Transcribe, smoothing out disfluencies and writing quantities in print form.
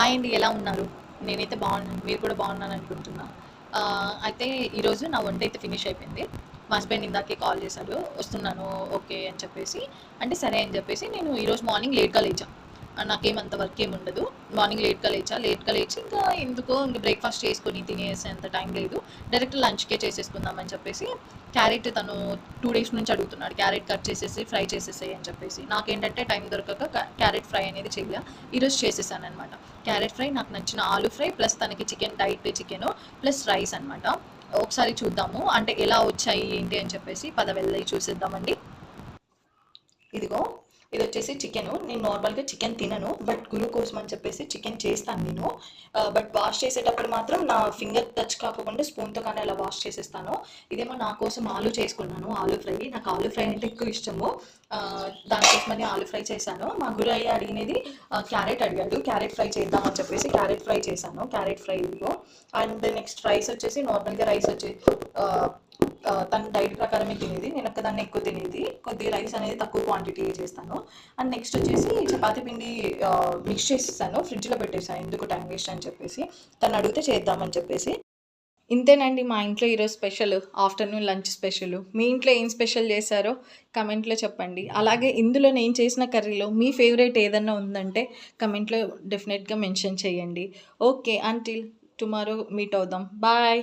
Hi అండి, ఎలా ఉన్నారు? నేనైతే బాగున్నాను. మీరు కూడా బాగున్నాను అనుకుంటున్నా. అయితే ఈరోజు నా వంట అయితే ఫినిష్ అయిపోయింది. మా హస్బెండ్ ఇందాకే కాల్ చేశాడు, వస్తున్నాను ఓకే అని చెప్పేసి. అంటే సరే అని చెప్పేసి నేను ఈరోజు మార్నింగ్ లేట్గా లేచా. నాకేమంత వర్క్ ఏమి ఉండదు. మార్నింగ్ లేట్గా లేచి ఇంకా ఎందుకో ఇంకా బ్రేక్ఫాస్ట్ చేసుకొని తినేసేంత టైం లేదు. డైరెక్ట్ లంచ్కే చేసేసుకుందామని చెప్పేసి క్యారెట్ తను 2 డేస్ నుంచి అడుగుతున్నాడు, క్యారెట్ కట్ చేసేసి ఫ్రై చేసేసాయి అని చెప్పేసి. నాకేంటంటే టైం దొరకక క్యారెట్ ఫ్రై అనేది చెయ్య, ఈరోజు చేసేసాను అనమాట. క్యారెట్ ఫ్రై, నాకు నచ్చిన ఆలూ ఫ్రై, ప్లస్ తనకి chicken, diet chicken plus rice అనమాట. ఒకసారి చూద్దాము అంటే ఎలా వచ్చాయి ఏంటి అని చెప్పేసి. పద వెళ్ళి చూసేద్దామండి. ఇదిగో, ఇది వచ్చేసి చికెన్. నేను నార్మల్గా చికెన్ తినను, బట్ గురు కోసం అని చెప్పేసి చికెన్ చేస్తాను నేను. బట్ వాష్ చేసేటప్పుడు మాత్రం నా ఫింగర్ టచ్ కాకుండా స్పూన్తో కానీ అలా వాష్ చేసేస్తాను. ఇదేమో నా కోసం ఆలూ చేసుకున్నాను, ఆలూ ఫ్రై. నాకు ఆలూ ఫ్రై అంటే ఎక్కువ ఇష్టము. దానికోసమని ఆలూ ఫ్రై చేశాను. మా గురు అయ్యి అడిగినది క్యారెట్ అడిగాడు, క్యారెట్ ఫ్రై చేద్దామని చెప్పేసి క్యారెట్ ఫ్రై చేశాను. క్యారెట్ ఫ్రై ఇదిగో. అండ్ నెక్స్ట్ రైస్ వచ్చేసి నార్మల్గా రైస్ వచ్చి తన డైట్ ప్రకారమే తినేది, నేను ఒక్కదాన్ని ఎక్కువ తినేది. కొద్దిగా రైస్ అనేది తక్కువ క్వాంటిటీ చేస్తాను. అండ్ నెక్స్ట్ వచ్చేసి చపాతీ పిండి మిక్స్ చేసేసాను, ఫ్రిడ్జ్లో పెట్టేసాను, ఎందుకు టైం వేస్ట్ అని చెప్పేసి. తను అడిగితే చేద్దామని చెప్పేసి. ఇంతేనండి మా ఇంట్లో ఈరోజు స్పెషల్, ఆఫ్టర్నూన్ లంచ్ స్పెషల్. మీ ఇంట్లో ఏం స్పెషల్ చేశారో కమెంట్లో చెప్పండి. అలాగే ఇందులో నేను చేసిన కర్రీలో మీ ఫేవరెట్ ఏదన్నా ఉందంటే కమెంట్లో డెఫినెట్గా మెన్షన్ చేయండి. ఓకే, అంటిల్ టుమారో మీట్ అవుదాం. బాయ్.